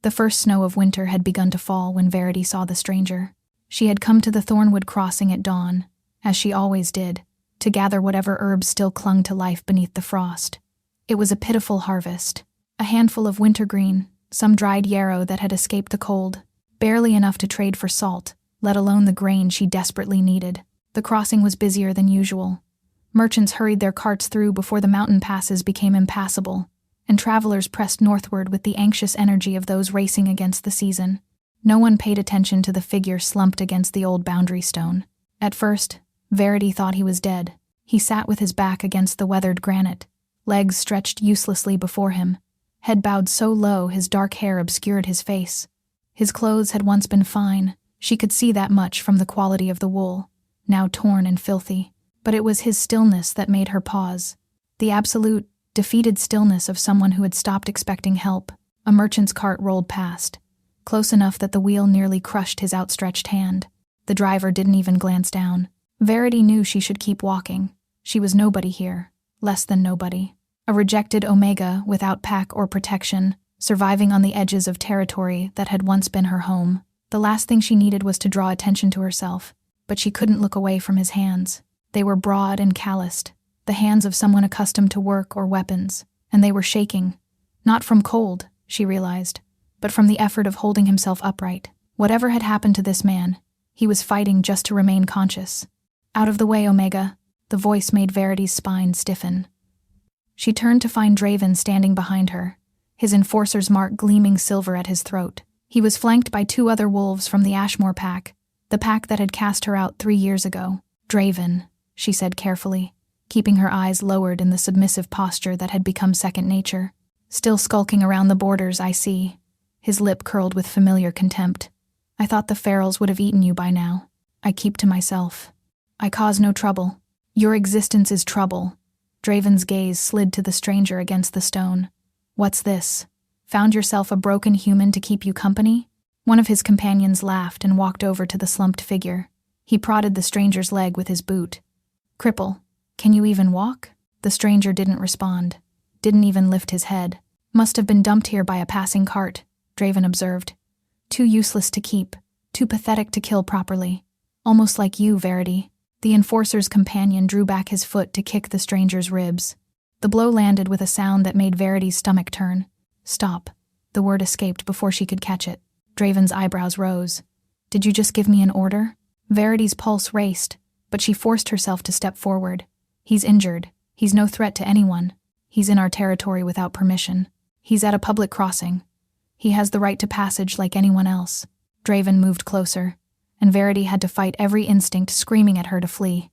The first snow of winter had begun to fall when Verity saw the stranger. She had come to the Thornwood crossing at dawn, as she always did, to gather whatever herbs still clung to life beneath the frost. It was a pitiful harvest. A handful of wintergreen, some dried yarrow that had escaped the cold, barely enough to trade for salt, let alone the grain she desperately needed. The crossing was busier than usual. Merchants hurried their carts through before the mountain passes became impassable, and travelers pressed northward with the anxious energy of those racing against the season. No one paid attention to the figure slumped against the old boundary stone. At first, Verity thought he was dead. He sat with his back against the weathered granite, legs stretched uselessly before him, head bowed so low his dark hair obscured his face. His clothes had once been fine. She could see that much from the quality of the wool, now torn and filthy. But it was his stillness that made her pause. The absolute, defeated stillness of someone who had stopped expecting help. A merchant's cart rolled past, close enough that the wheel nearly crushed his outstretched hand. The driver didn't even glance down. Verity knew she should keep walking. She was nobody here, less than nobody. A rejected Omega without pack or protection, surviving on the edges of territory that had once been her home. The last thing she needed was to draw attention to herself, but she couldn't look away from his hands. They were broad and calloused, the hands of someone accustomed to work or weapons, and they were shaking. Not from cold, she realized, but from the effort of holding himself upright. Whatever had happened to this man, he was fighting just to remain conscious. Out of the way, Omega, the voice made Verity's spine stiffen. She turned to find Draven standing behind her, his enforcer's mark gleaming silver at his throat. He was flanked by 2 other wolves from the Ashmore pack, the pack that had cast her out 3 years ago. Draven, she said carefully, keeping her eyes lowered in the submissive posture that had become second nature. Still skulking around the borders, I see. His lip curled with familiar contempt. I thought the ferals would have eaten you by now. I keep to myself. I cause no trouble. Your existence is trouble. Draven's gaze slid to the stranger against the stone. What's this? Found yourself a broken human to keep you company? One of his companions laughed and walked over to the slumped figure. He prodded the stranger's leg with his boot. Cripple, can you even walk? The stranger didn't respond, didn't even lift his head. Must have been dumped here by a passing cart, Draven observed. Too useless to keep, too pathetic to kill properly. Almost like you, Verity. The enforcer's companion drew back his foot to kick the stranger's ribs. The blow landed with a sound that made Verity's stomach turn. Stop. The word escaped before she could catch it. Draven's eyebrows rose. Did you just give me an order? Verity's pulse raced, but she forced herself to step forward. He's injured. He's no threat to anyone. He's in our territory without permission. He's at a public crossing. He has the right to passage like anyone else. Draven moved closer, and Verity had to fight every instinct screaming at her to flee.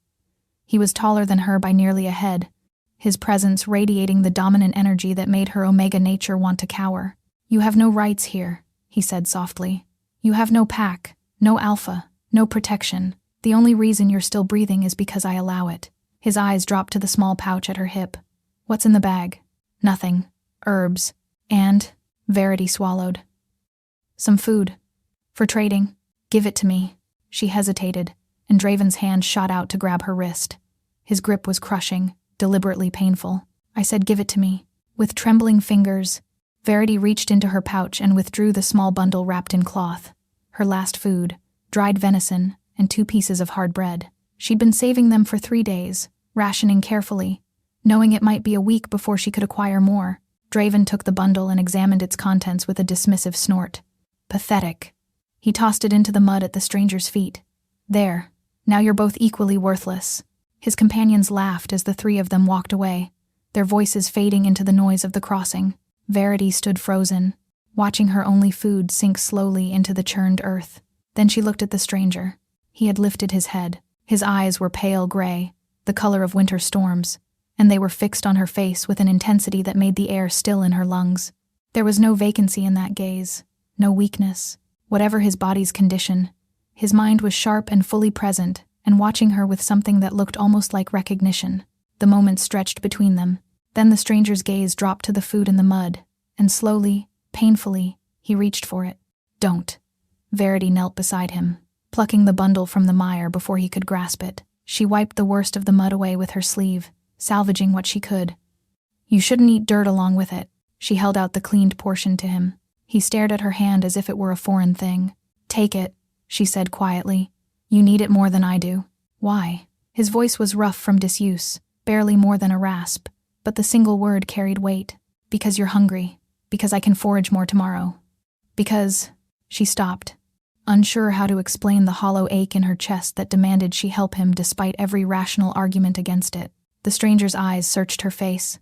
He was taller than her by nearly a head, his presence radiating the dominant energy that made her Omega nature want to cower. You have no rights here, he said softly. You have no pack, no alpha, no protection. The only reason you're still breathing is because I allow it. His eyes dropped to the small pouch at her hip. What's in the bag? Nothing. Herbs. And, Verity swallowed. Some food. For trading. Give it to me. She hesitated, and Draven's hand shot out to grab her wrist. His grip was crushing, deliberately painful. I said give it to me. With trembling fingers, Verity reached into her pouch and withdrew the small bundle wrapped in cloth. Her last food, dried venison, and 2 pieces of hard bread. She'd been saving them for 3 days, rationing carefully, knowing it might be a week before she could acquire more. Draven took the bundle and examined its contents with a dismissive snort. Pathetic. He tossed it into the mud at the stranger's feet. There. Now you're both equally worthless. His companions laughed as the 3 of them walked away, their voices fading into the noise of the crossing. Verity stood frozen, watching her only food sink slowly into the churned earth. Then she looked at the stranger. He had lifted his head. His eyes were pale gray, the color of winter storms, and they were fixed on her face with an intensity that made the air still in her lungs. There was no vacancy in that gaze, no weakness. Whatever his body's condition, his mind was sharp and fully present, and watching her with something that looked almost like recognition. The moments stretched between them. Then the stranger's gaze dropped to the food in the mud, and slowly, painfully, he reached for it. Don't. Verity knelt beside him, plucking the bundle from the mire before he could grasp it. She wiped the worst of the mud away with her sleeve, salvaging what she could. You shouldn't eat dirt along with it. She held out the cleaned portion to him. He stared at her hand as if it were a foreign thing. "Take it," she said quietly. "You need it more than I do." "Why?" His voice was rough from disuse, barely more than a rasp, but the single word carried weight. "Because you're hungry. Because I can forage more tomorrow. Because—" She stopped, unsure how to explain the hollow ache in her chest that demanded she help him despite every rational argument against it. The stranger's eyes searched her face.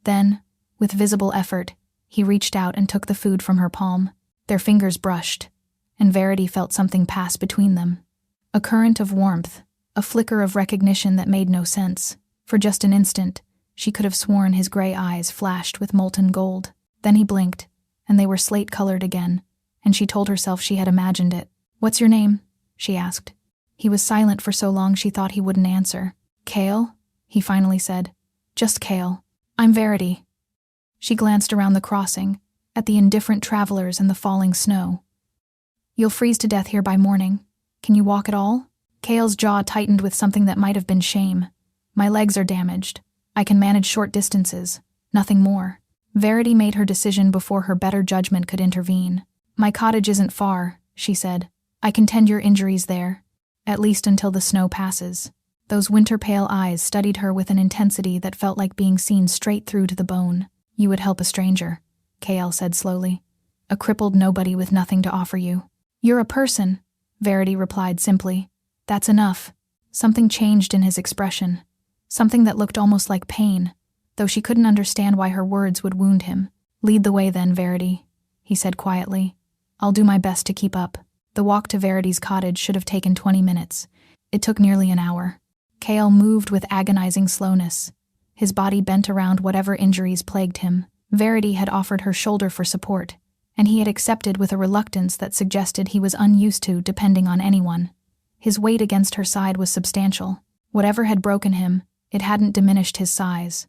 Then, with visible effort, he reached out and took the food from her palm. Their fingers brushed, and Varity felt something pass between them. A current of warmth, a flicker of recognition that made no sense. For just an instant, she could have sworn his gray eyes flashed with molten gold. Then he blinked, and they were slate-colored again, and she told herself she had imagined it. "What's your name?" she asked. He was silent for so long she thought he wouldn't answer. "Kale?" he finally said. "Just Kale. I'm Varity." She glanced around the crossing, at the indifferent travelers and the falling snow. "You'll freeze to death here by morning. Can you walk at all?" Kale's jaw tightened with something that might have been shame. "My legs are damaged. I can manage short distances. Nothing more." Varity made her decision before her better judgment could intervene. "My cottage isn't far," she said. "I can tend your injuries there, at least until the snow passes." Those winter-pale eyes studied her with an intensity that felt like being seen straight through to the bone. "You would help a stranger," Kale said slowly. "A crippled nobody with nothing to offer you." "You're a person," Varity replied simply. "That's enough." Something changed in his expression, something that looked almost like pain, though she couldn't understand why her words would wound him. "Lead the way then, Varity," he said quietly. "I'll do my best to keep up." The walk to Verity's cottage should have taken 20 minutes. It took nearly an hour. Kale moved with agonizing slowness, his body bent around whatever injuries plagued him. Varity had offered her shoulder for support, and he had accepted with a reluctance that suggested he was unused to depending on anyone. His weight against her side was substantial. Whatever had broken him, it hadn't diminished his size.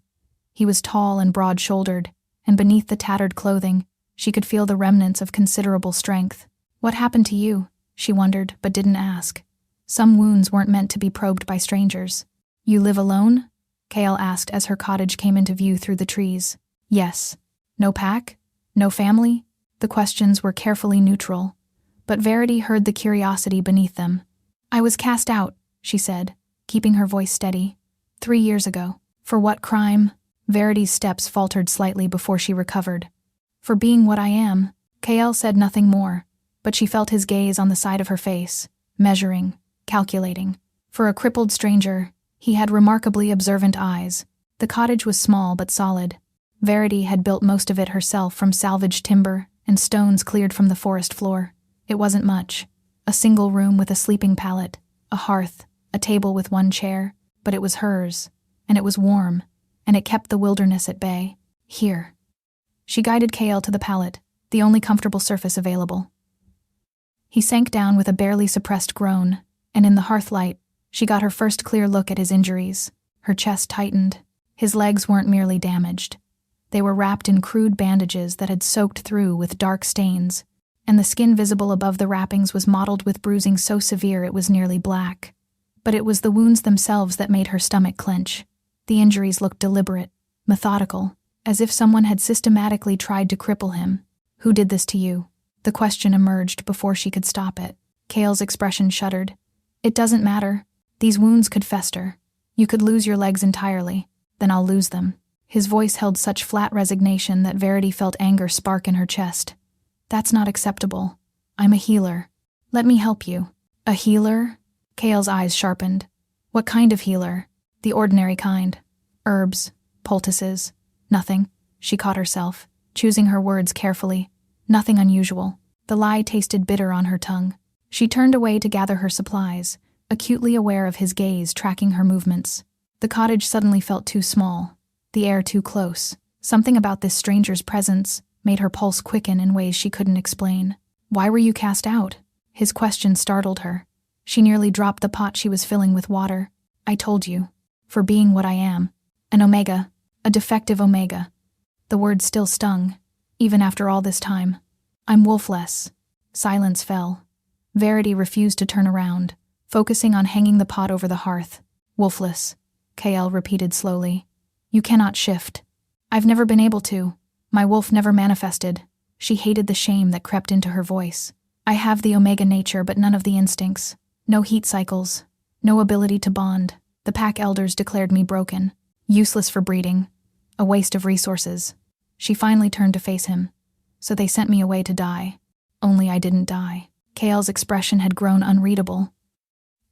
He was tall and broad-shouldered, and beneath the tattered clothing, she could feel the remnants of considerable strength. "What happened to you?" she wondered, but didn't ask. Some wounds weren't meant to be probed by strangers. "You live alone?" Kale asked as her cottage came into view through the trees. "Yes." "No pack? No family?" The questions were carefully neutral, but Varity heard the curiosity beneath them. "I was cast out," she said, keeping her voice steady. 3 years ago." "For what crime?" Verity's steps faltered slightly before she recovered. "For being what I am." Kale said nothing more, but she felt his gaze on the side of her face, measuring, calculating. For a crippled stranger, he had remarkably observant eyes. The cottage was small but solid. Varity had built most of it herself from salvaged timber and stones cleared from the forest floor. It wasn't much. A single room with a sleeping pallet, a hearth, a table with one chair, but it was hers, and it was warm, and it kept the wilderness at bay. "Here." She guided Kale to the pallet, the only comfortable surface available. He sank down with a barely suppressed groan, and in the hearthlight, she got her first clear look at his injuries. Her chest tightened. His legs weren't merely damaged. They were wrapped in crude bandages that had soaked through with dark stains, and the skin visible above the wrappings was mottled with bruising so severe it was nearly black. But it was the wounds themselves that made her stomach clench. The injuries looked deliberate, methodical, as if someone had systematically tried to cripple him. "Who did this to you?" The question emerged before she could stop it. Kale's expression shuddered. "It doesn't matter. These wounds could fester. You could lose your legs entirely. Then I'll lose them." His voice held such flat resignation that Varity felt anger spark in her chest. "That's not acceptable. I'm a healer. Let me help you." "A healer?" Kale's eyes sharpened. "What kind of healer?" "The ordinary kind. Herbs, poultices. Nothing." She caught herself, choosing her words carefully. "Nothing unusual." The lie tasted bitter on her tongue. She turned away to gather her supplies, acutely aware of his gaze tracking her movements. The cottage suddenly felt too small, the air too close. Something about this stranger's presence made her pulse quicken in ways she couldn't explain. "Why were you cast out?" His question startled her. She nearly dropped the pot she was filling with water. "I told you. For being what I am. An omega. A defective omega." The word still stung, even after all this time. "I'm wolfless." Silence fell. Varity refused to turn around, focusing on hanging the pot over the hearth. "Wolfless," Kale repeated slowly. "You cannot shift." "I've never been able to. My wolf never manifested," She hated the shame that crept into her voice. I have the omega nature but none of the instincts. No heat cycles. No ability to bond. The pack elders declared me broken. Useless for breeding. A waste of resources. She finally turned to face him. So they sent me away to die. Only I didn't die. Kael's expression had grown unreadable.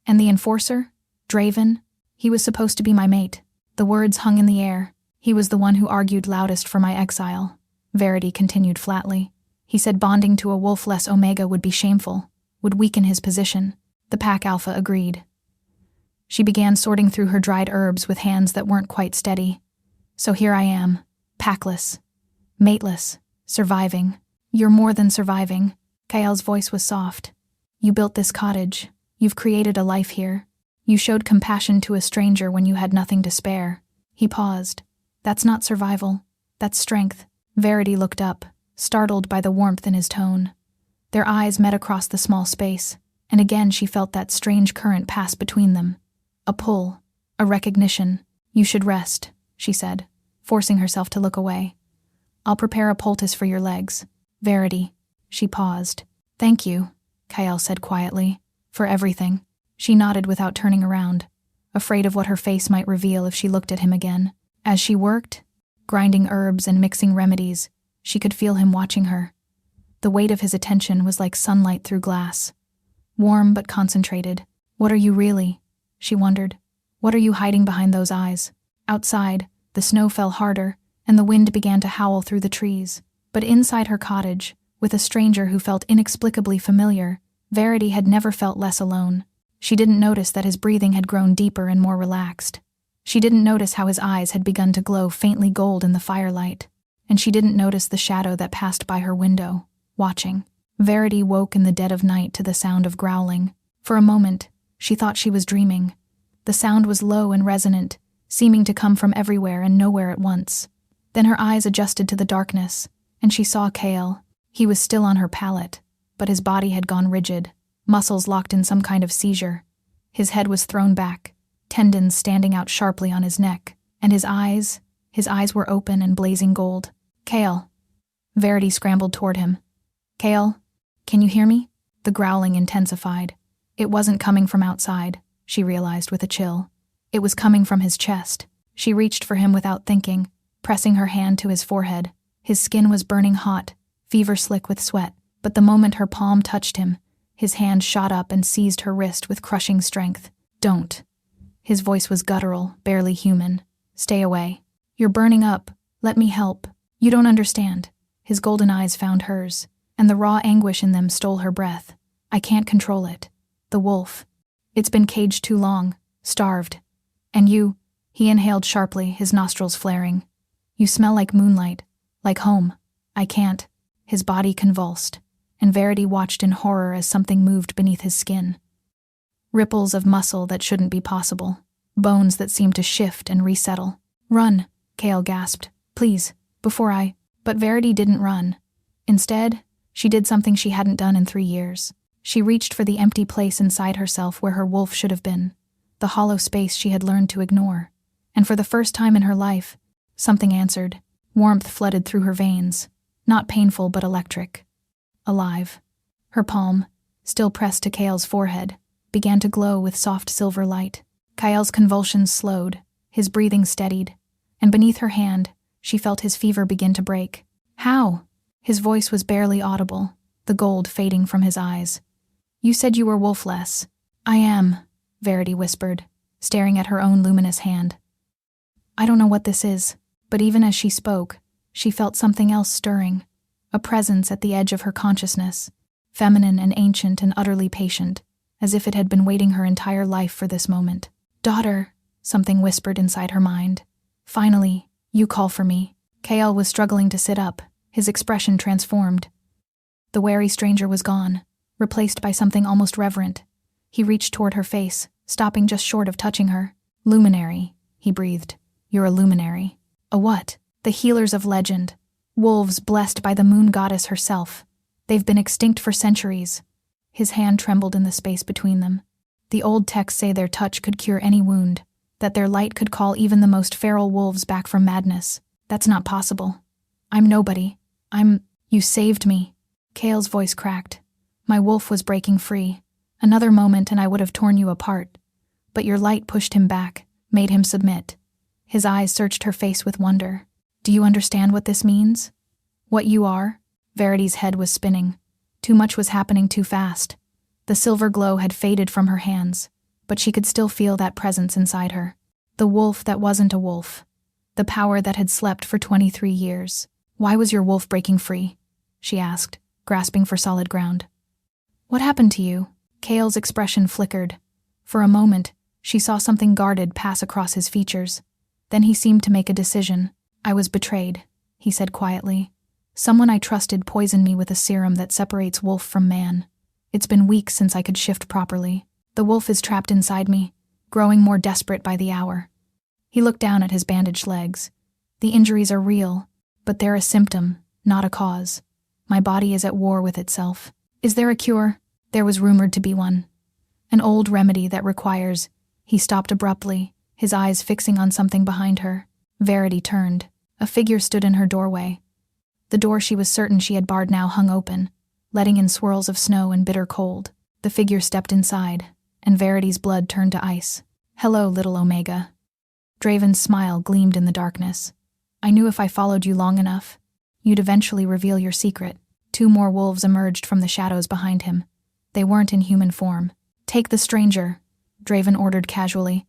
And the enforcer? Draven? He was supposed to be my mate. The words hung in the air. He was the one who argued loudest for my exile. Varity continued flatly. He said bonding to a wolf-less omega would be shameful, would weaken his position. The pack alpha agreed. She began sorting through her dried herbs with hands that weren't quite steady. So here I am, packless, mateless, surviving. You're more than surviving. Kael's voice was soft. You built this cottage. You've created a life here. You showed compassion to a stranger when you had nothing to spare. He paused. That's not survival. That's strength. Varity looked up, startled by the warmth in his tone. Their eyes met across the small space, and again she felt that strange current pass between them. A pull, a recognition. You should rest, she said, forcing herself to look away. I'll prepare a poultice for your legs. Varity. She paused. Thank you, Kael said quietly, for everything. She nodded without turning around, afraid of what her face might reveal if she looked at him again. As she worked, grinding herbs and mixing remedies, she could feel him watching her. The weight of his attention was like sunlight through glass. Warm but concentrated. What are you really? She wondered. What are you hiding behind those eyes? Outside, the snow fell harder, and the wind began to howl through the trees. But inside her cottage, with a stranger who felt inexplicably familiar, Varity had never felt less alone. She didn't notice that his breathing had grown deeper and more relaxed. She didn't notice how his eyes had begun to glow faintly gold in the firelight. And she didn't notice the shadow that passed by her window, watching. Varity woke in the dead of night to the sound of growling. For a moment, she thought she was dreaming. The sound was low and resonant, seeming to come from everywhere and nowhere at once. Then her eyes adjusted to the darkness, and she saw Kael. He was still on her pallet, but his body had gone rigid, muscles locked in some kind of seizure. His head was thrown back, tendons standing out sharply on his neck, and his eyes were open and blazing gold. Kael. Varity scrambled toward him. Kael, can you hear me? The growling intensified. It wasn't coming from outside, she realized with a chill. It was coming from his chest. She reached for him without thinking, pressing her hand to his forehead. His skin was burning hot, fever-slick with sweat, but the moment her palm touched him, his hand shot up and seized her wrist with crushing strength. Don't. His voice was guttural, barely human. Stay away. You're burning up. Let me help. You don't understand. His golden eyes found hers, and the raw anguish in them stole her breath. I can't control it. The wolf. It's been caged too long, starved. And you, he inhaled sharply, his nostrils flaring. You smell like moonlight, like home. I can't. His body convulsed, and Varity watched in horror as something moved beneath his skin. Ripples of muscle that shouldn't be possible, bones that seemed to shift and resettle. Run, Kael gasped. Please, before I... But Varity didn't run. Instead, she did something she hadn't done in 3 years. She reached for the empty place inside herself where her wolf should have been, the hollow space she had learned to ignore. And for the first time in her life, something answered. Warmth flooded through her veins, not painful but electric. Alive. Her palm, still pressed to Kael's forehead, began to glow with soft silver light. Kael's convulsions slowed, his breathing steadied, and beneath her hand, she felt his fever begin to break. How? His voice was barely audible, the gold fading from his eyes. You said you were wolfless. I am, Varity whispered, staring at her own luminous hand. I don't know what this is, but even as she spoke, she felt something else stirring, a presence at the edge of her consciousness, feminine and ancient and utterly patient, as if it had been waiting her entire life for this moment. Daughter, something whispered inside her mind. Finally, you call for me. Kael was struggling to sit up, his expression transformed. The wary stranger was gone, replaced by something almost reverent. He reached toward her face, stopping just short of touching her. Luminary, he breathed. You're a luminary. A what? The healers of legend. Wolves blessed by the moon goddess herself. They've been extinct for centuries. His hand trembled in the space between them. The old texts say their touch could cure any wound, that their light could call even the most feral wolves back from madness. That's not possible. I'm nobody. You saved me. Kale's voice cracked. My wolf was breaking free. Another moment and I would have torn you apart. But your light pushed him back, made him submit. His eyes searched her face with wonder. Do you understand what this means? What you are? Verity's head was spinning. Too much was happening too fast. The silver glow had faded from her hands, but she could still feel that presence inside her. The wolf that wasn't a wolf. The power that had slept for 23 years. Why was your wolf breaking free? She asked, grasping for solid ground. What happened to you? Kale's expression flickered. For a moment, she saw something guarded pass across his features. Then he seemed to make a decision. I was betrayed, he said quietly. Someone I trusted poisoned me with a serum that separates wolf from man. It's been weeks since I could shift properly. The wolf is trapped inside me, growing more desperate by the hour. He looked down at his bandaged legs. The injuries are real, but they're a symptom, not a cause. My body is at war with itself. Is there a cure? There was rumored to be one. An old remedy that requires... He stopped abruptly, his eyes fixing on something behind her. Varity turned. A figure stood in her doorway. The door she was certain she had barred now hung open, letting in swirls of snow and bitter cold. The figure stepped inside, and Verity's blood turned to ice. Hello, little Omega. Draven's smile gleamed in the darkness. I knew if I followed you long enough, you'd eventually reveal your secret. 2 more wolves emerged from the shadows behind him. They weren't in human form. Take the stranger, Draven ordered casually.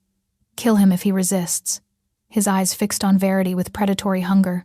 Kill him if he resists. His eyes fixed on Varity with predatory hunger.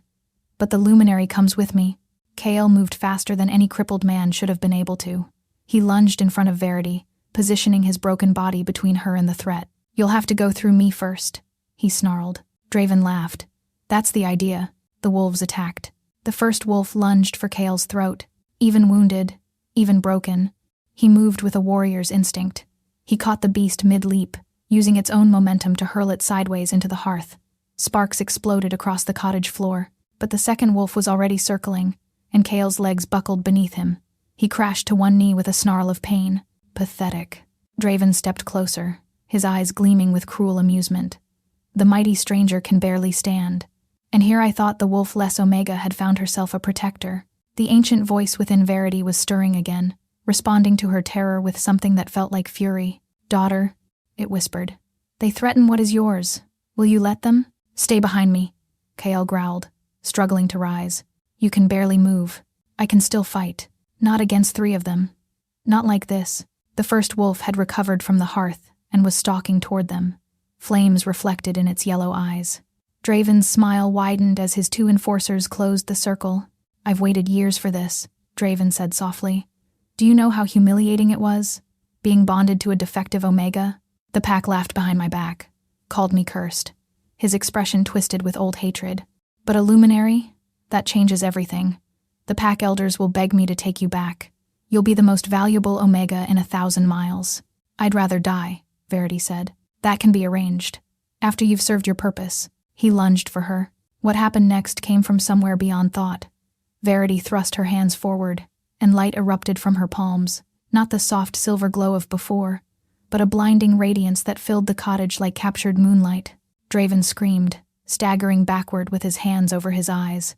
But the luminary comes with me. Kale moved faster than any crippled man should have been able to. He lunged in front of Varity, positioning his broken body between her and the threat. You'll have to go through me first, he snarled. Draven laughed. That's the idea. The wolves attacked. The first wolf lunged for Kale's throat. Even wounded, even broken, he moved with a warrior's instinct. He caught the beast mid-leap, using its own momentum to hurl it sideways into the hearth. Sparks exploded across the cottage floor, but the second wolf was already circling, and Kale's legs buckled beneath him. He crashed to one knee with a snarl of pain. Pathetic. Draven stepped closer, his eyes gleaming with cruel amusement. The mighty stranger can barely stand. And here I thought the wolf less Omega had found herself a protector. The ancient voice within Varity was stirring again, responding to her terror with something that felt like fury. Daughter, it whispered. They threaten what is yours. Will you let them? Stay behind me, Kale growled, struggling to rise. You can barely move. I can still fight. Not against 3 of them. Not like this. The first wolf had recovered from the hearth and was stalking toward them, flames reflected in its yellow eyes. Draven's smile widened as his 2 enforcers closed the circle. I've waited years for this, Draven said softly. Do you know how humiliating it was? Being bonded to a defective Omega? The pack laughed behind my back, called me cursed. His expression twisted with old hatred. But a luminary? That changes everything. The pack elders will beg me to take you back. You'll be the most valuable Omega in 1,000 miles. I'd rather die, Varity said. That can be arranged. After you've served your purpose. He lunged for her. What happened next came from somewhere beyond thought. Varity thrust her hands forward, and light erupted from her palms. Not the soft silver glow of before, but a blinding radiance that filled the cottage like captured moonlight. Draven screamed, staggering backward with his hands over his eyes.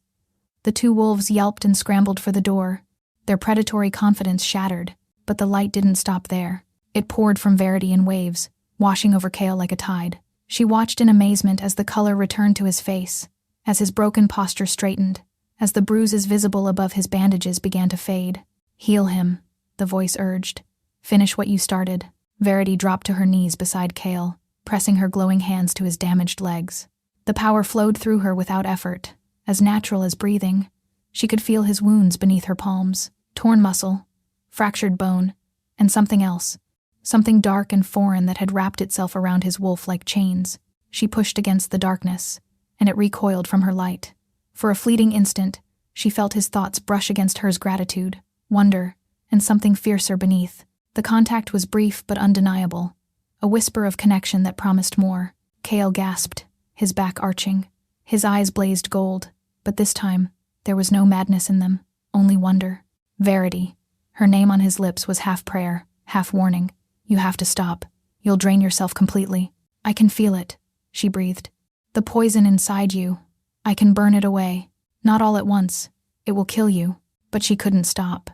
The 2 wolves yelped and scrambled for the door, their predatory confidence shattered, but the light didn't stop there. It poured from Varity in waves, washing over Kale like a tide. She watched in amazement as the color returned to his face, as his broken posture straightened, as the bruises visible above his bandages began to fade. Heal him, the voice urged. Finish what you started. Varity dropped to her knees beside Kale, pressing her glowing hands to his damaged legs. The power flowed through her without effort, as natural as breathing. She could feel his wounds beneath her palms, torn muscle, fractured bone, and something else, something dark and foreign that had wrapped itself around his wolf like chains. She pushed against the darkness, and it recoiled from her light. For a fleeting instant, she felt his thoughts brush against hers gratitude, wonder, and something fiercer beneath. The contact was brief but undeniable, a whisper of connection that promised more. Kale gasped, his back arching. His eyes blazed gold, but this time, there was no madness in them, only wonder. Varity. Her name on his lips was half prayer, half warning. You have to stop. You'll drain yourself completely. I can feel it, she breathed. The poison inside you. I can burn it away. Not all at once. It will kill you. but she couldn't stop.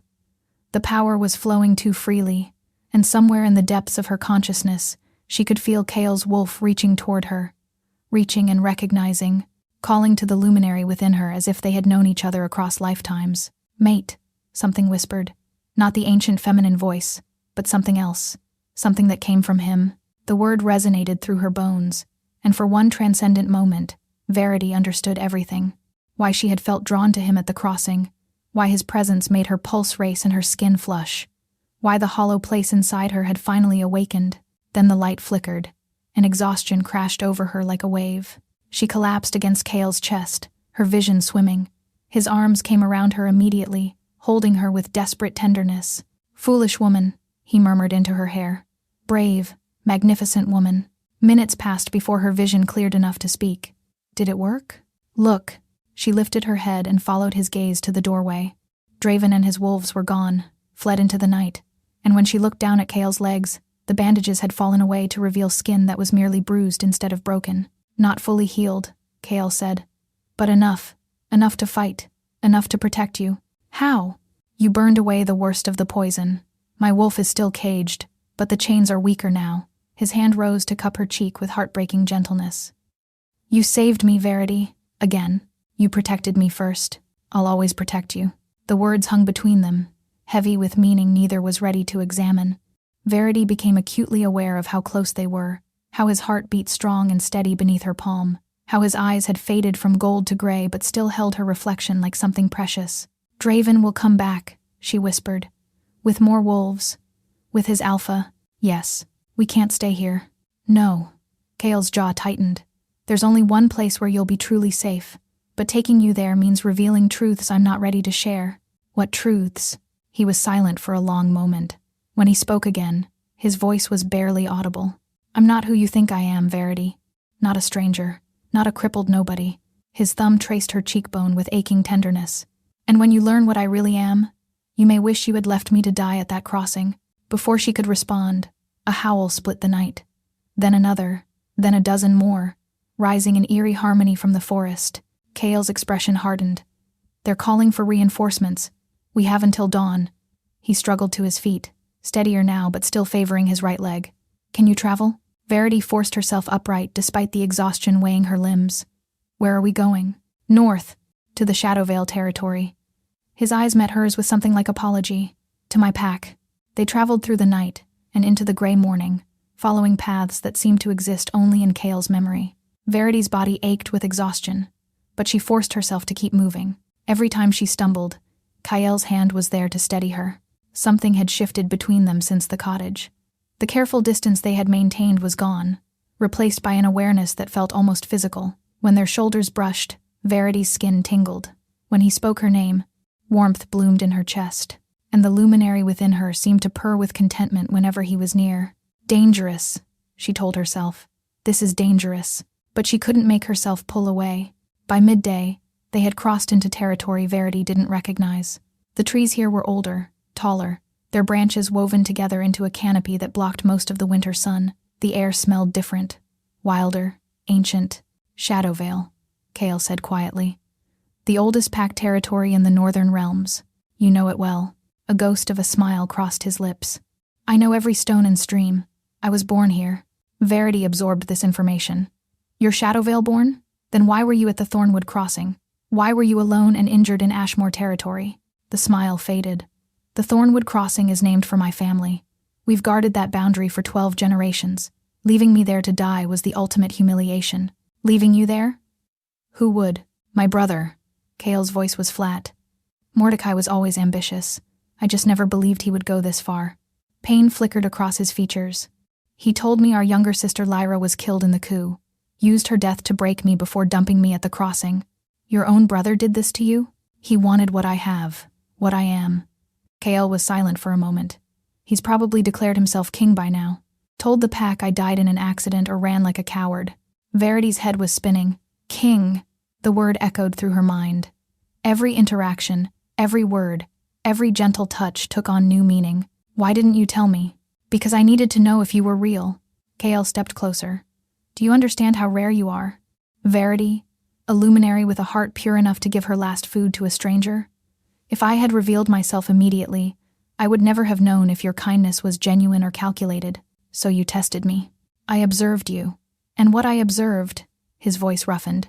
The power was flowing too freely, and somewhere in the depths of her consciousness, she could feel Kale's wolf reaching toward her, reaching and recognizing, calling to the luminary within her as if they had known each other across lifetimes. "Mate," something whispered. Not the ancient feminine voice, but something else, something that came from him. The word resonated through her bones, and for one transcendent moment, Varity understood everything. Why she had felt drawn to him at the crossing, why his presence made her pulse race and her skin flush, why the hollow place inside her had finally awakened. Then the light flickered, and exhaustion crashed over her like a wave. She collapsed against Kale's chest, her vision swimming. His arms came around her immediately, holding her with desperate tenderness. "Foolish woman," he murmured into her hair. "Brave, magnificent woman." Minutes passed before her vision cleared enough to speak. "Did it work?" "Look." She lifted her head and followed his gaze to the doorway. Draven and his wolves were gone, fled into the night, and when she looked down at Kale's legs, the bandages had fallen away to reveal skin that was merely bruised instead of broken. "Not fully healed," Kale said. "But enough. Enough to fight. Enough to protect you." "How?" "You burned away the worst of the poison. My wolf is still caged, but the chains are weaker now." His hand rose to cup her cheek with heartbreaking gentleness. "You saved me, Varity. Again. You protected me first. I'll always protect you." The words hung between them, heavy with meaning neither was ready to examine. Varity became acutely aware of how close they were, how his heart beat strong and steady beneath her palm, how his eyes had faded from gold to gray but still held her reflection like something precious. "Draven will come back," she whispered. "With more wolves. With his alpha. Yes. We can't stay here." "No." Kale's jaw tightened. "There's only one place where you'll be truly safe, but taking you there means revealing truths I'm not ready to share." "What truths?" He was silent for a long moment. When he spoke again, his voice was barely audible. "I'm not who you think I am, Varity. Not a stranger. Not a crippled nobody." His thumb traced her cheekbone with aching tenderness. "And when you learn what I really am, you may wish you had left me to die at that crossing." Before she could respond, a howl split the night. Then another, then a dozen more, rising in eerie harmony from the forest. Kale's expression hardened. "They're calling for reinforcements. We have until dawn." He struggled to his feet, steadier now but still favoring his right leg. "Can you travel?" Varity forced herself upright despite the exhaustion weighing her limbs. "Where are we going?" "North, to the Shadowvale territory." His eyes met hers with something like apology. "To my pack." They traveled through the night and into the gray morning, following paths that seemed to exist only in Kale's memory. Verity's body ached with exhaustion, but she forced herself to keep moving. Every time she stumbled, Kale's hand was there to steady her. Something had shifted between them since the cottage. The careful distance they had maintained was gone, replaced by an awareness that felt almost physical. When their shoulders brushed, Verity's skin tingled. When he spoke her name, warmth bloomed in her chest, and the luminary within her seemed to purr with contentment whenever he was near. "Dangerous," she told herself. "This is dangerous." But she couldn't make herself pull away. By midday, they had crossed into territory Varity didn't recognize. The trees here were older, taller, their branches woven together into a canopy that blocked most of the winter sun. The air smelled different, wilder, ancient. "Shadowvale," Kale said quietly. "The oldest pack territory in the northern realms. You know it well." A ghost of a smile crossed his lips. "I know every stone and stream. I was born here." Varity absorbed this information. "You're Shadowvale born? Then why were you at the Thornwood Crossing? Why were you alone and injured in Ashmore territory?" The smile faded. "The Thornwood Crossing is named for my family. We've guarded that boundary for 12 generations. Leaving me there to die was the ultimate humiliation." "Leaving you there?" "Who would?" "My brother." Kale's voice was flat. "Mordecai was always ambitious. I just never believed he would go this far." Pain flickered across his features. "He told me our younger sister Lyra was killed in the coup. Used her death to break me before dumping me at the crossing." "Your own brother did this to you?" "He wanted what I have, what I am." Kale was silent for a moment. "He's probably declared himself king by now. Told the pack I died in an accident or ran like a coward." Verity's head was spinning. "King." The word echoed through her mind. Every interaction, every word, every gentle touch took on new meaning. "Why didn't you tell me?" "Because I needed to know if you were real." Kale stepped closer. "Do you understand how rare you are? Varity, a luminary with a heart pure enough to give her last food to a stranger? If I had revealed myself immediately, I would never have known if your kindness was genuine or calculated, so you tested me. I observed you, and what I observed," his voice roughened,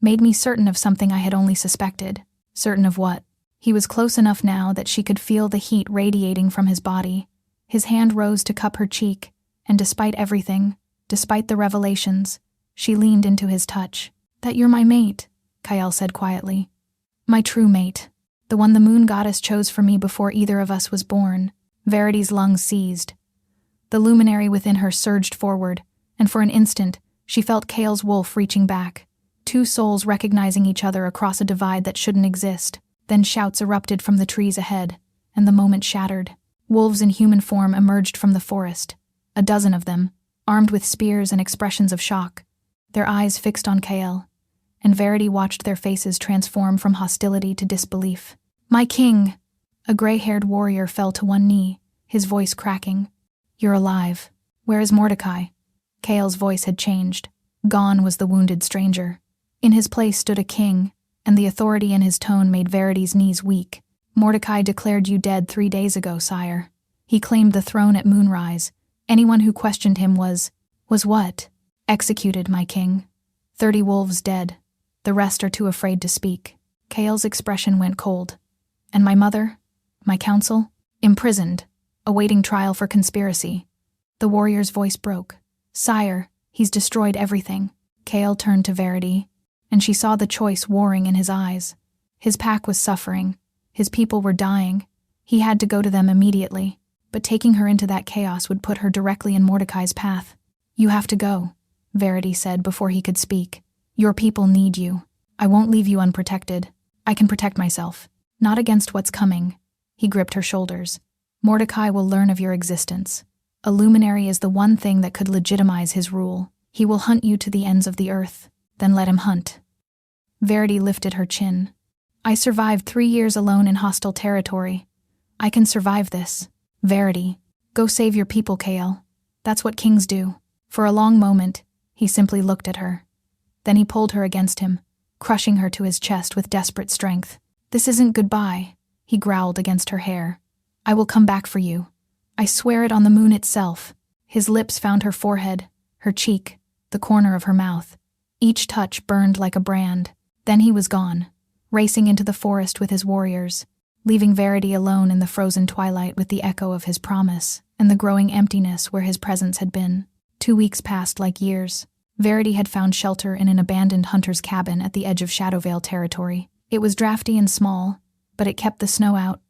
"made me certain of something I had only suspected." Certain of what? He was close enough now that she could feel the heat radiating from his body. His hand rose to cup her cheek, and despite everything, despite the revelations, she leaned into his touch. "That you're my mate," Kyle said quietly. "My true mate. The one the moon goddess chose for me before either of us was born." Verity's lungs seized. The luminary within her surged forward, and for an instant, she felt Kale's wolf reaching back. Two souls recognizing each other across a divide that shouldn't exist. Then shouts erupted from the trees ahead, and the moment shattered. Wolves in human form emerged from the forest, a dozen of them, armed with spears and expressions of shock, their eyes fixed on Kale, and Verity watched their faces transform from hostility to disbelief. "My king!" A gray-haired warrior fell to one knee, his voice cracking. "You're alive. Where is Mordecai?" Kale's voice had changed. Gone was the wounded stranger. In his place stood a king, and the authority in his tone made Verity's knees weak. "Mordecai declared you dead 3 days ago, sire. He claimed the throne at moonrise. Anyone who questioned him was what? Executed, my king. 30 wolves dead. The rest are too afraid to speak." Kale's expression went cold. "And my mother? My counsel? Imprisoned, awaiting trial for conspiracy." The warrior's voice broke. "Sire, he's destroyed everything." Kale turned to Verity, and she saw the choice warring in his eyes. His pack was suffering. His people were dying. He had to go to them immediately, but taking her into that chaos would put her directly in Mordecai's path. "You have to go," Verity said before he could speak. "Your people need you. I won't leave you unprotected. I can protect myself. Not against what's coming." He gripped her shoulders. "Mordecai will learn of your existence. A luminary is the one thing that could legitimize his rule. He will hunt you to the ends of the earth. Then let him hunt." Verity lifted her chin. "I survived 3 years alone in hostile territory. I can survive this." "Verity, go save your people, Kale. That's what kings do." For a long moment, he simply looked at her. Then he pulled her against him, crushing her to his chest with desperate strength. "This isn't goodbye," he growled against her hair. "I will come back for you. I swear it on the moon itself." His lips found her forehead, her cheek, the corner of her mouth. Each touch burned like a brand. Then he was gone, racing into the forest with his warriors, leaving Verity alone in the frozen twilight with the echo of his promise and the growing emptiness where his presence had been. 2 weeks passed like years. Verity had found shelter in an abandoned hunter's cabin at the edge of Shadowvale territory. It was drafty and small, but it kept the snow out,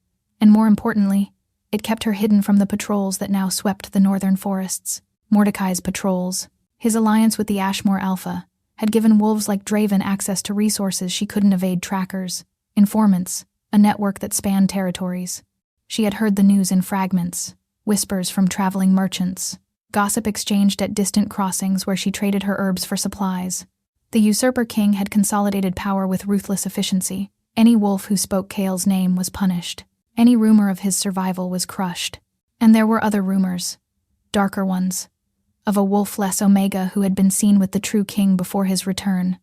and more importantly, it kept her hidden from the patrols that now swept the northern forests. Mordecai's patrols. His alliance with the Ashmore Alpha had given wolves like Draven access to resources she couldn't evade: trackers, informants, a network that spanned territories. She had heard the news in fragments, whispers from traveling merchants, gossip exchanged at distant crossings where she traded her herbs for supplies. The usurper king had consolidated power with ruthless efficiency. Any wolf who spoke Kale's name was punished. Any rumor of his survival was crushed. And there were other rumors, darker ones, of a wolf-less Omega who had been seen with the true king before his return,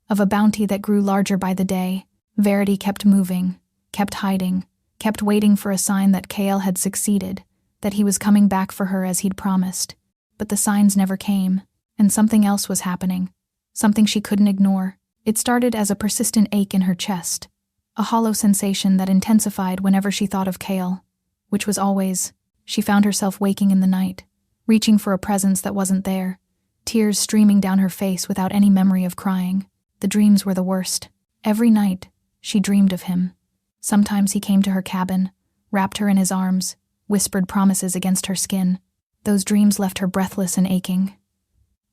of a bounty that grew larger by the day. Verity kept moving, kept hiding, kept waiting for a sign that Kale had succeeded, that he was coming back for her as he'd promised. But the signs never came, and something else was happening, something she couldn't ignore. It started as a persistent ache in her chest, a hollow sensation that intensified whenever she thought of Kale, which was always. She found herself waking in the night, reaching for a presence that wasn't there, tears streaming down her face without any memory of crying. The dreams were the worst. Every night, she dreamed of him. Sometimes he came to her cabin, wrapped her in his arms, whispered promises against her skin. Those dreams left her breathless and aching.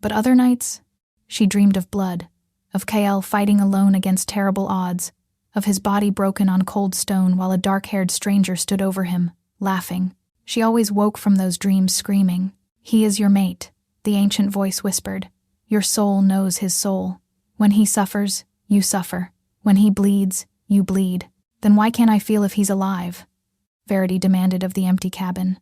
But other nights, she dreamed of blood, of Kale fighting alone against terrible odds, of his body broken on cold stone while a dark-haired stranger stood over him, laughing. She always woke from those dreams screaming. "He is your mate," the ancient voice whispered. "Your soul knows his soul. When he suffers, you suffer. When he bleeds, you bleed. Then why can't I feel if he's alive?" Verity demanded of the empty cabin.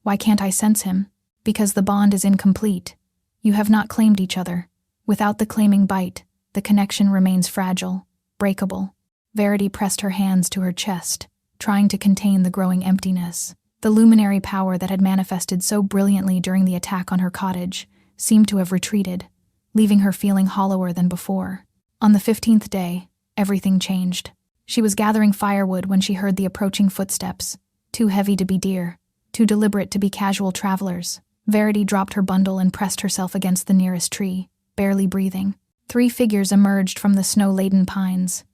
"Why can't I sense him?" "Because the bond is incomplete. You have not claimed each other. Without the claiming bite, the connection remains fragile, breakable." Varity pressed her hands to her chest, trying to contain the growing emptiness. The luminary power that had manifested so brilliantly during the attack on her cottage seemed to have retreated, leaving her feeling hollower than before. On the 15th day, everything changed. She was gathering firewood when she heard the approaching footsteps, too heavy to be deer, too deliberate to be casual travelers. Varity dropped her bundle and pressed herself against the nearest tree, barely breathing. 3 figures emerged from the snow-laden pines.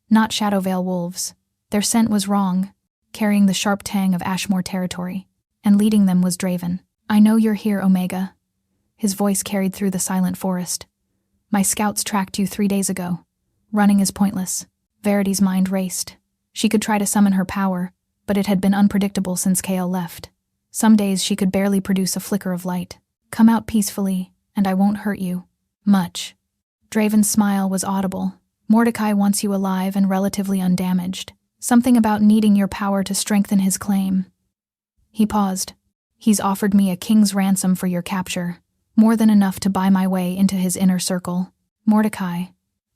Not Shadowvale wolves. Their scent was wrong, carrying the sharp tang of Ashmore territory, and leading them was Draven. "I know you're here, Omega." His voice carried through the silent forest. "My scouts tracked you 3 days ago. Running is pointless." Verity's mind raced. She could try to summon her power, but it had been unpredictable since Kael left. Some days she could barely produce a flicker of light. "Come out peacefully, and I won't hurt you. Much." Draven's smile was audible. "Mordecai wants you alive and relatively undamaged. Something about needing your power to strengthen his claim." He paused. "He's offered me a king's ransom for your capture, more than enough to buy my way into his inner circle." Mordecai.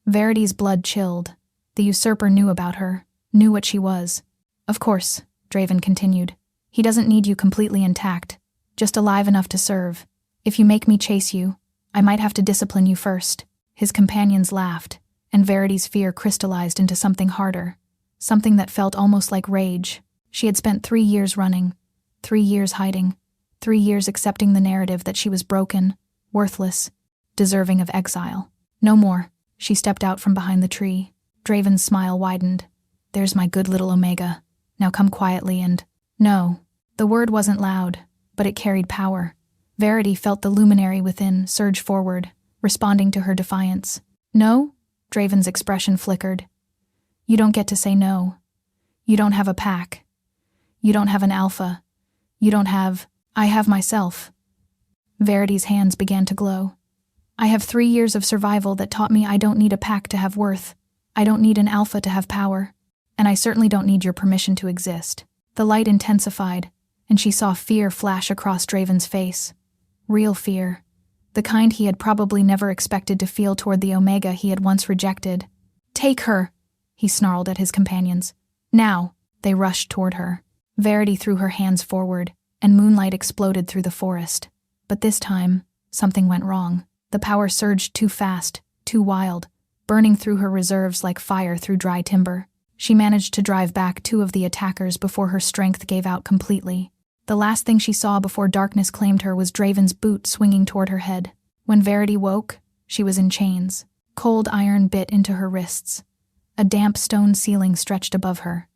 Verity's blood chilled. The usurper knew about her, knew what she was. "Of course," Draven continued. "He doesn't need you completely intact, just alive enough to serve. If you make me chase you, I might have to discipline you first." His companions laughed, and Verity's fear crystallized into something harder, something that felt almost like rage. She had spent 3 years running, 3 years hiding, 3 years accepting the narrative that she was broken, worthless, deserving of exile. "No more." She stepped out from behind the tree. Draven's smile widened. "There's my good little Omega. Now come quietly and—" "No." The word wasn't loud, but it carried power. Varity felt the luminary within surge forward, responding to her defiance. "No?" Draven's expression flickered. "You don't get to say no. You don't have a pack. You don't have an alpha. You don't have— I have myself." Verity's hands began to glow. "I have 3 years of survival that taught me I don't need a pack to have worth. I don't need an alpha to have power. And I certainly don't need your permission to exist." The light intensified, and she saw fear flash across Draven's face. Real fear. The kind he had probably never expected to feel toward the Omega he had once rejected. "Take her!" he snarled at his companions. "Now!" They rushed toward her. Varity threw her hands forward, and moonlight exploded through the forest. But this time, something went wrong. The power surged too fast, too wild, burning through her reserves like fire through dry timber. She managed to drive back 2 of the attackers before her strength gave out completely. The last thing she saw before darkness claimed her was Draven's boot swinging toward her head. When Varity woke, she was in chains. Cold iron bit into her wrists. A damp stone ceiling stretched above her,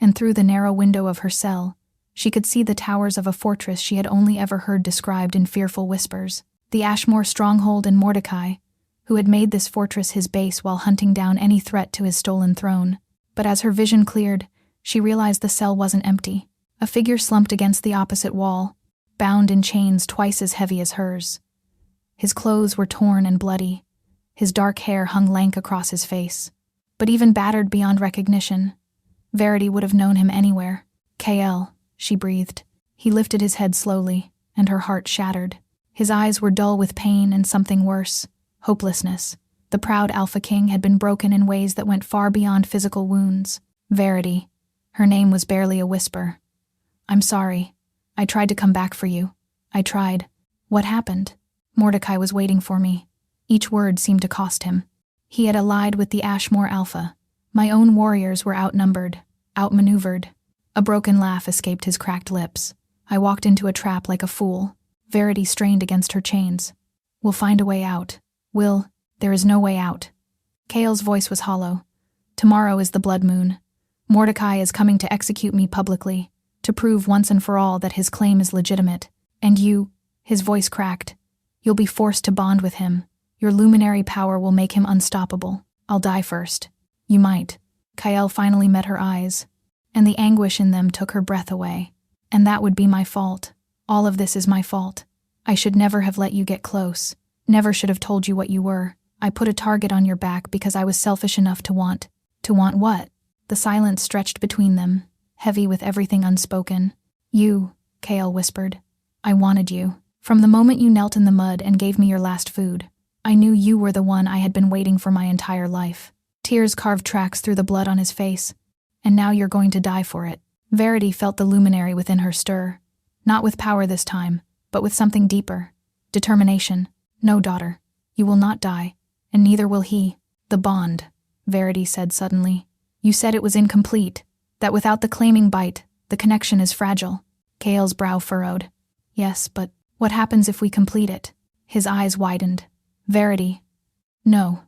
and through the narrow window of her cell, she could see the towers of a fortress she had only ever heard described in fearful whispers. The Ashmore stronghold and Mordecai, who had made this fortress his base while hunting down any threat to his stolen throne. But as her vision cleared, she realized the cell wasn't empty. A figure slumped against the opposite wall, bound in chains twice as heavy as hers. His clothes were torn and bloody. His dark hair hung lank across his face. But even battered beyond recognition, Varity would have known him anywhere. "Kael," she breathed. He lifted his head slowly, and her heart shattered. His eyes were dull with pain and something worse, hopelessness. The proud Alpha King had been broken in ways that went far beyond physical wounds. Varity. Her name was barely a whisper. "I'm sorry. I tried to come back for you. I tried." "What happened?" "Mordecai was waiting for me." Each word seemed to cost him. He had allied with the Ashmore Alpha. My own warriors were outnumbered, outmaneuvered. A broken laugh escaped his cracked lips. "I walked into a trap like a fool." Varity strained against her chains. "We'll find a way out. There is no way out." Kael's voice was hollow. "Tomorrow is the blood moon. Mordecai is coming to execute me publicly, to prove once and for all that his claim is legitimate. And you," his voice cracked, "you'll be forced to bond with him. Your luminary power will make him unstoppable. I'll die first." "You might." Kael finally met her eyes, and the anguish in them took her breath away. "And that would be my fault. All of this is my fault. I should never have let you get close. Never should have told you what you were. I put a target on your back because I was selfish enough to want." "To want what?" The silence stretched between them, heavy with everything unspoken. "You," Kael whispered. "I wanted you. From the moment you knelt in the mud and gave me your last food, I knew you were the one I had been waiting for my entire life. Tears carved tracks through the blood on his face. And now you're going to die for it. Verity felt the luminary within her stir. Not with power this time, but with something deeper. Determination. No, daughter. You will not die, and neither will he. The bond, Verity said suddenly. You said it was incomplete, that without the claiming bite, the connection is fragile. Kael's brow furrowed. Yes, but what happens if we complete it? His eyes widened. Verity. No.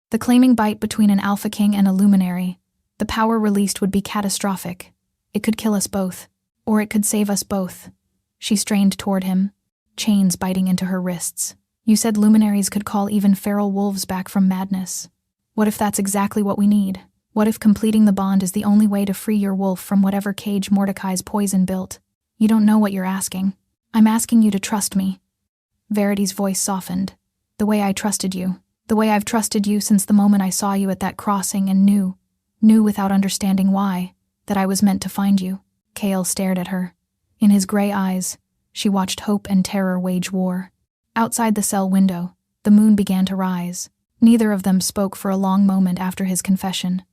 The claiming bite between an Alpha King and a luminary, the power released would be catastrophic. It could kill us both, or it could save us both. She strained toward him, chains biting into her wrists. You said luminaries could call even feral wolves back from madness. What if that's exactly what we need? What if completing the bond is the only way to free your wolf from whatever cage Mordecai's poison built? You don't know what you're asking. I'm asking you to trust me. Verity's voice softened. The way I trusted you. The way I've trusted you since the moment I saw you at that crossing and knew without understanding why, that I was meant to find you. Kael stared at her. In his gray eyes, she watched hope and terror wage war. Outside the cell window, the moon began to rise. Neither of them spoke for a long moment after his confession.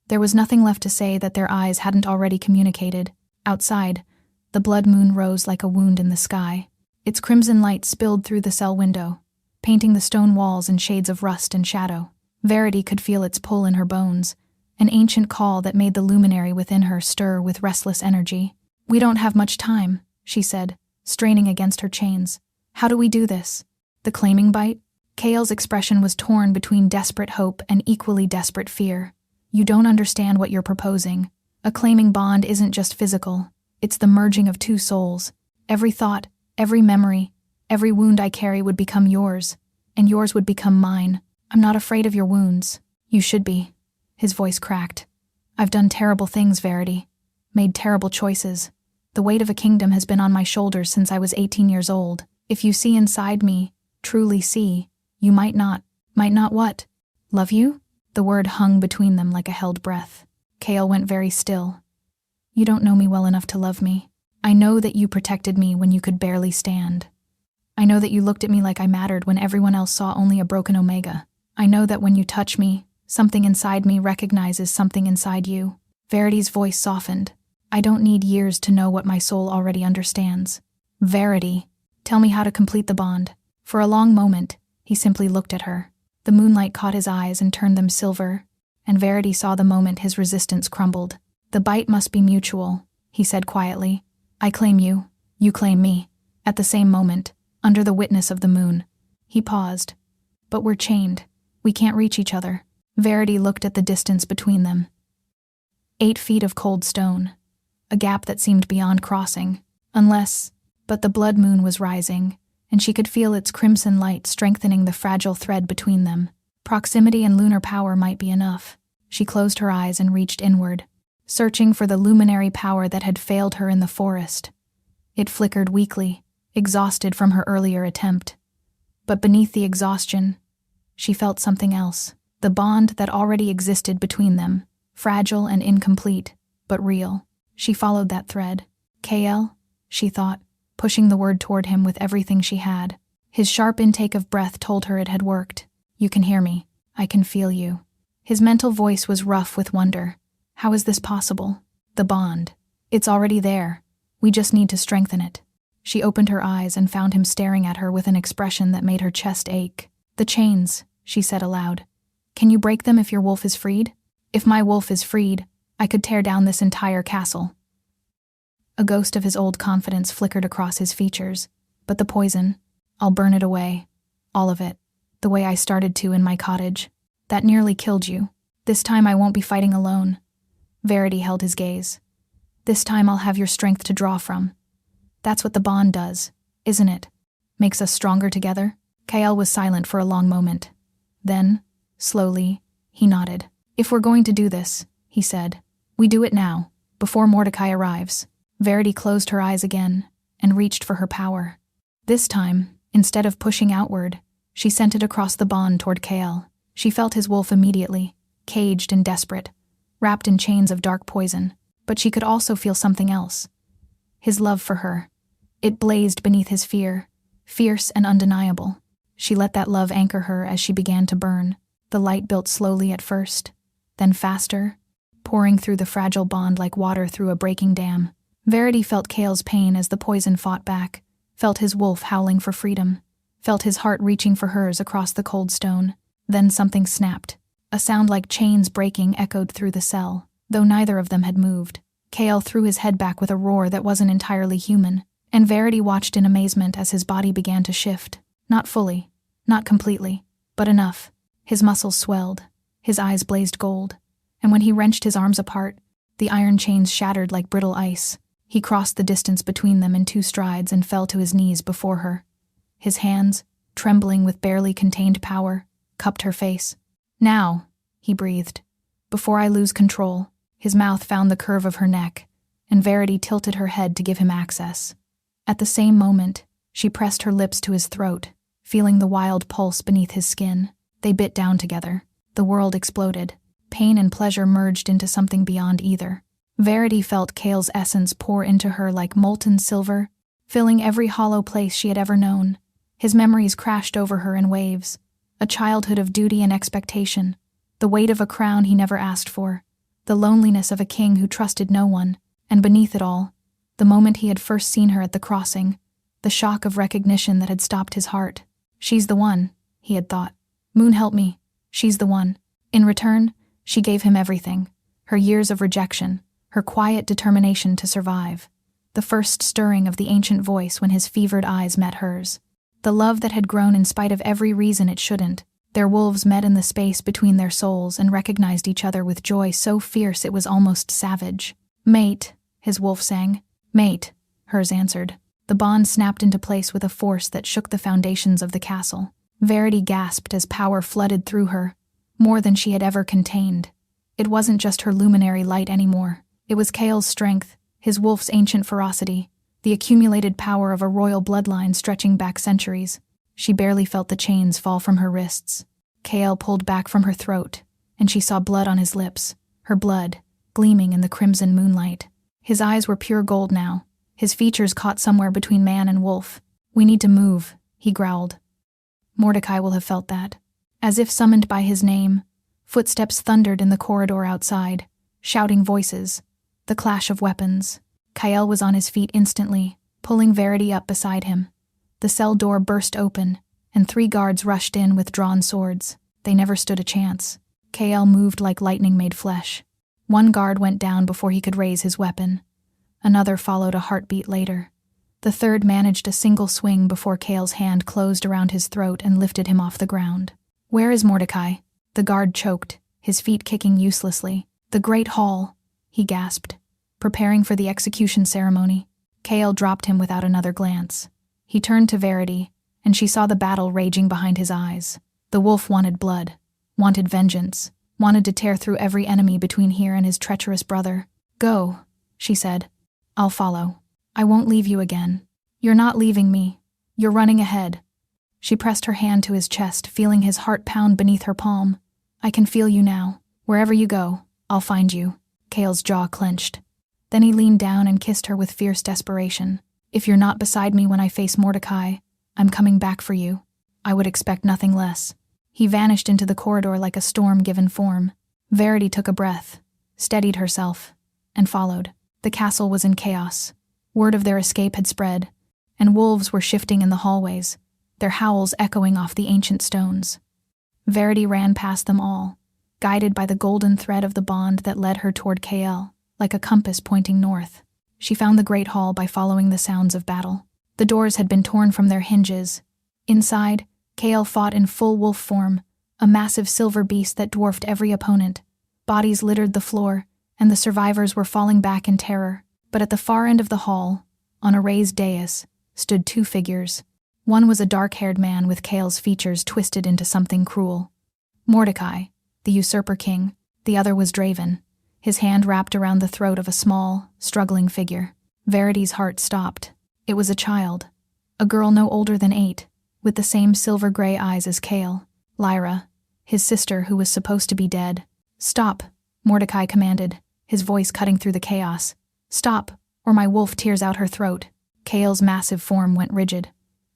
There was nothing left to say that their eyes hadn't already communicated. Outside, the blood moon rose like a wound in the sky. Its crimson light spilled through the cell window, painting the stone walls in shades of rust and shadow. Verity could feel its pull in her bones, an ancient call that made the luminary within her stir with restless energy. We don't have much time, she said, straining against her chains. How do we do this? The claiming bite? Kael's expression was torn between desperate hope and equally desperate fear. You don't understand what you're proposing. A claiming bond isn't just physical. It's the merging of two souls. Every thought, every memory, every wound I carry would become yours, and yours would become mine. I'm not afraid of your wounds. You should be. His voice cracked. I've done terrible things, Verity. Made terrible choices. The weight of a kingdom has been on my shoulders since I was 18 years old. If you see inside me, truly see, you might not what? Love you? The word hung between them like a held breath. Kael went very still. You don't know me well enough to love me. I know that you protected me when you could barely stand. I know that you looked at me like I mattered when everyone else saw only a broken omega. I know that when you touch me, something inside me recognizes something inside you. Verity's voice softened. I don't need years to know what my soul already understands. Verity, tell me how to complete the bond. For a long moment, he simply looked at her. The moonlight caught his eyes and turned them silver, and Verity saw the moment his resistance crumbled. The bite must be mutual, he said quietly. I claim you, you claim me. At the same moment, under the witness of the moon. He paused. But we're chained. We can't reach each other. Verity looked at the distance between them. 8 feet of cold stone. A gap that seemed beyond crossing. But the blood moon was rising, and she could feel its crimson light strengthening the fragile thread between them. Proximity and lunar power might be enough. She closed her eyes and reached inward, searching for the luminary power that had failed her in the forest. It flickered weakly, exhausted from her earlier attempt. But beneath the exhaustion, she felt something else. The bond that already existed between them, fragile and incomplete, but real. She followed that thread. Kael, she thought, pushing the word toward him with everything she had. His sharp intake of breath told her it had worked. You can hear me. I can feel you. His mental voice was rough with wonder. How is this possible? The bond. It's already there. We just need to strengthen it. She opened her eyes and found him staring at her with an expression that made her chest ache. The chains, she said aloud. Can you break them if your wolf is freed? If my wolf is freed, I could tear down this entire castle. A ghost of his old confidence flickered across his features. But the poison, I'll burn it away. All of it. The way I started to in my cottage. That nearly killed you. This time I won't be fighting alone. Verity held his gaze. This time I'll have your strength to draw from. That's what the bond does, isn't it? Makes us stronger together? Kael was silent for a long moment. Then, slowly, he nodded. If we're going to do this, he said, we do it now, before Mordecai arrives. Verity closed her eyes again and reached for her power. This time, instead of pushing outward, she sent it across the bond toward Kael. She felt his wolf immediately, caged and desperate, wrapped in chains of dark poison. But she could also feel something else. His love for her. It blazed beneath his fear, fierce and undeniable. She let that love anchor her as she began to burn. The light built slowly at first, then faster, pouring through the fragile bond like water through a breaking dam. Verity felt Cale's pain as the poison fought back, felt his wolf howling for freedom, felt his heart reaching for hers across the cold stone. Then something snapped. A sound like chains breaking echoed through the cell, though neither of them had moved. Cale threw his head back with a roar that wasn't entirely human, and Verity watched in amazement as his body began to shift. Not fully, not completely, but enough. His muscles swelled, his eyes blazed gold, and when he wrenched his arms apart, the iron chains shattered like brittle ice. He crossed the distance between them in 2 strides and fell to his knees before her. His hands, trembling with barely contained power, cupped her face. "Now," he breathed. "Before I lose control." His mouth found the curve of her neck, and Verity tilted her head to give him access. At the same moment, she pressed her lips to his throat, feeling the wild pulse beneath his skin. They bit down together. The world exploded. Pain and pleasure merged into something beyond either. Verity felt Cale's essence pour into her like molten silver, filling every hollow place she had ever known. His memories crashed over her in waves. A childhood of duty and expectation, the weight of a crown he never asked for, the loneliness of a king who trusted no one, and beneath it all, the moment he had first seen her at the crossing, the shock of recognition that had stopped his heart. She's the one, he had thought. Moon help me. She's the one. In return, she gave him everything. Her years of rejection, her quiet determination to survive, the first stirring of the ancient voice when his fevered eyes met hers. The love that had grown in spite of every reason it shouldn't. Their wolves met in the space between their souls and recognized each other with joy so fierce it was almost savage. "Mate," his wolf sang. "Mate," hers answered. The bond snapped into place with a force that shook the foundations of the castle. Verity gasped as power flooded through her, more than she had ever contained. It wasn't just her luminary light anymore. It was Cale's strength, his wolf's ancient ferocity, the accumulated power of a royal bloodline stretching back centuries. She barely felt the chains fall from her wrists. Cale pulled back from her throat, and she saw blood on his lips, her blood, gleaming in the crimson moonlight. His eyes were pure gold now, his features caught somewhere between man and wolf. "We need to move," he growled. Mordecai will have felt that. As if summoned by his name, footsteps thundered in the corridor outside, shouting voices, the clash of weapons. Cale was on his feet instantly, pulling Verity up beside him. The cell door burst open, and 3 guards rushed in with drawn swords. They never stood a chance. Cale moved like lightning made flesh. 1 guard went down before he could raise his weapon. Another followed a heartbeat later. The 3rd managed a single swing before Cale's hand closed around his throat and lifted him off the ground. "Where is Mordecai?" The guard choked, his feet kicking uselessly. "The Great Hall," he gasped, preparing for the execution ceremony. Cale dropped him without another glance. He turned to Verity, and she saw the battle raging behind his eyes. The wolf wanted blood, wanted vengeance, wanted to tear through every enemy between here and his treacherous brother. "Go," she said. "I'll follow. I won't leave you again. You're not leaving me. You're running ahead." She pressed her hand to his chest, feeling his heart pound beneath her palm. "I can feel you now. Wherever you go, I'll find you." Cale's jaw clenched. Then he leaned down and kissed her with fierce desperation. "If you're not beside me when I face Mordecai, I'm coming back for you. I would expect nothing less." He vanished into the corridor like a storm given form. Verity took a breath, steadied herself, and followed. The castle was in chaos. Word of their escape had spread, and wolves were shifting in the hallways, their howls echoing off the ancient stones. Verity ran past them all, guided by the golden thread of the bond that led her toward Cale, like a compass pointing north. She found the great hall by following the sounds of battle. The doors had been torn from their hinges. Inside, Cale fought in full wolf form, a massive silver beast that dwarfed every opponent. Bodies littered the floor, and the survivors were falling back in terror. But at the far end of the hall, on a raised dais, stood 2 figures. One was a dark-haired man with Cale's features twisted into something cruel. Mordecai, the usurper king. The other was Draven, his hand wrapped around the throat of a small, struggling figure. Verity's heart stopped. It was a child, a girl no older than 8, with the same silver-gray eyes as Cale, Lyra, his sister who was supposed to be dead. "Stop," Mordecai commanded, his voice cutting through the chaos. "Stop, or my wolf tears out her throat." Cale's massive form went rigid.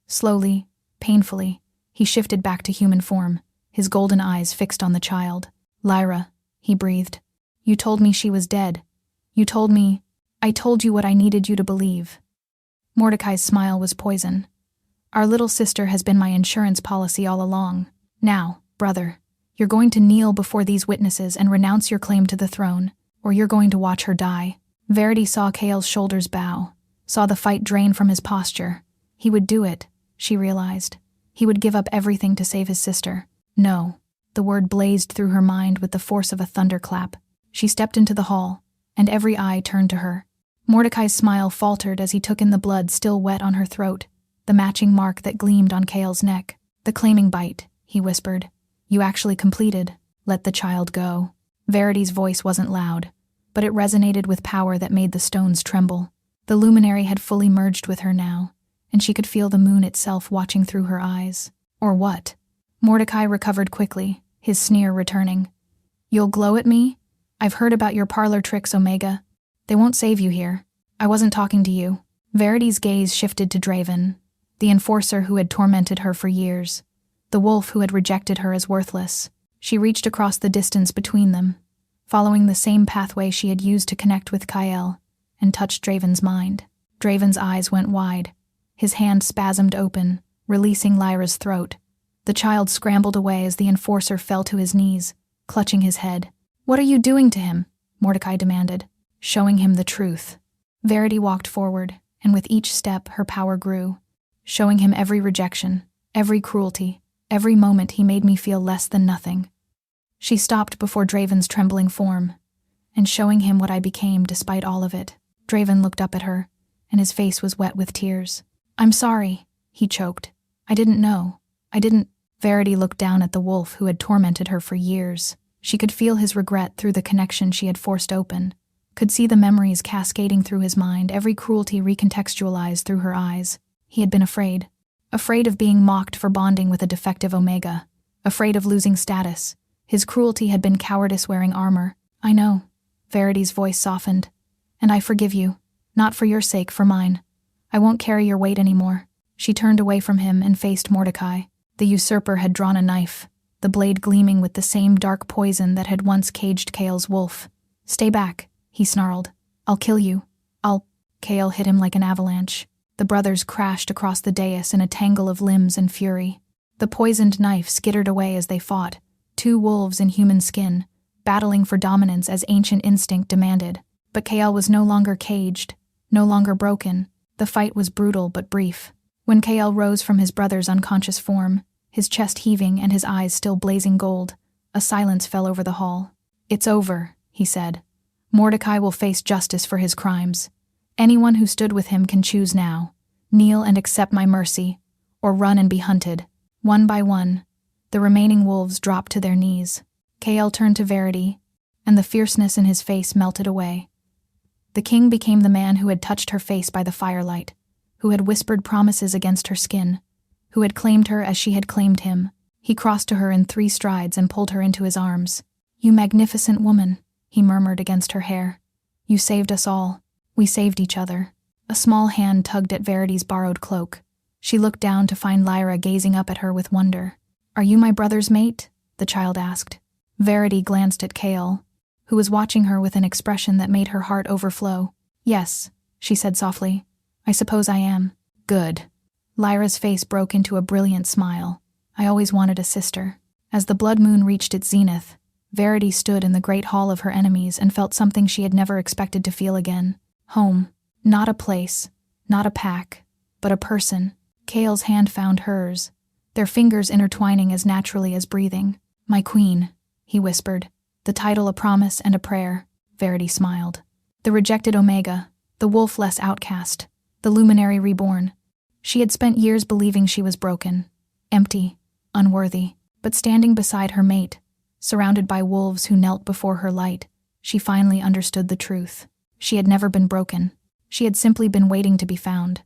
Slowly, painfully, he shifted back to human form, his golden eyes fixed on the child. "Lyra," he breathed. You told me she was dead. You told me. I told you what I needed you to believe. Mordecai's smile was poison. Our little sister has been my insurance policy all along. Now, brother, you're going to kneel before these witnesses and renounce your claim to the throne, or you're going to watch her die. Varity saw Cale's shoulders bow, saw the fight drain from his posture. He would do it, she realized. He would give up everything to save his sister. No. The word blazed through her mind with the force of a thunderclap. She stepped into the hall, and every eye turned to her. Mordecai's smile faltered as he took in the blood still wet on her throat, the matching mark that gleamed on Cale's neck. The claiming bite, he whispered. You actually completed. Let the child go. Verity's voice wasn't loud, but it resonated with power that made the stones tremble. The luminary had fully merged with her now, and she could feel the moon itself watching through her eyes. Or what? Mordecai recovered quickly, his sneer returning. You'll glow at me? I've heard about your parlor tricks, Omega. They won't save you here. I wasn't talking to you. Verity's gaze shifted to Draven, the enforcer who had tormented her for years, the wolf who had rejected her as worthless. She reached across the distance between them, following the same pathway she had used to connect with Kyle, and touched Draven's mind. Draven's eyes went wide. His hand spasmed open, releasing Lyra's throat. The child scrambled away as the enforcer fell to his knees, clutching his head. What are you doing to him? Mordecai demanded. Showing him the truth. Varity walked forward, and with each step her power grew, showing him every rejection, every cruelty, every moment he made me feel less than nothing. She stopped before Draven's trembling form, and showing him what I became despite all of it. Draven looked up at her, and his face was wet with tears. I'm sorry, he choked. I didn't know. Varity looked down at the wolf who had tormented her for years. She could feel his regret through the connection she had forced open, could see the memories cascading through his mind, every cruelty recontextualized through her eyes. He had been afraid of being mocked for bonding with a defective Omega, afraid of losing status. His cruelty had been cowardice wearing armor. I know. Verity's voice softened. And I forgive you. Not for your sake, for mine. I won't carry your weight anymore. She turned away from him and faced Mordecai. The usurper had drawn a knife, the blade gleaming with the same dark poison that had once caged Cale's wolf. Stay back, he snarled. I'll kill you. Cale hit him like an avalanche. The brothers crashed across the dais in a tangle of limbs and fury. The poisoned knife skittered away as they fought, two wolves in human skin, battling for dominance as ancient instinct demanded. But Cale was no longer caged, no longer broken. The fight was brutal but brief. When Cale rose from his brother's unconscious form, his chest heaving and his eyes still blazing gold, a silence fell over the hall. It's over, he said. Mordecai will face justice for his crimes. Anyone who stood with him can choose now. Kneel and accept my mercy, or run and be hunted. One by one, the remaining wolves dropped to their knees. Cale turned to Varity, and the fierceness in his face melted away. The king became the man who had touched her face by the firelight, who had whispered promises against her skin, who had claimed her as she had claimed him. He crossed to her in 3 strides and pulled her into his arms. You magnificent woman, he murmured against her hair. You saved us all. We saved each other. A small hand tugged at Verity's borrowed cloak. She looked down to find Lyra gazing up at her with wonder. Are you my brother's mate? The child asked. Varity glanced at Cale, who was watching her with an expression that made her heart overflow. Yes, she said softly. I suppose I am. Good. Lyra's face broke into a brilliant smile. I always wanted a sister. As the blood moon reached its zenith, Varity stood in the great hall of her enemies and felt something she had never expected to feel again. Home. Not a place, not a pack, but a person. Cale's hand found hers, their fingers intertwining as naturally as breathing. My queen, he whispered, the title a promise and a prayer. Varity smiled. The rejected Omega, the wolf less outcast, the luminary reborn. She had spent years believing she was broken, empty, unworthy, but standing beside her mate, surrounded by wolves who knelt before her light, she finally understood the truth. She had never been broken. She had simply been waiting to be found.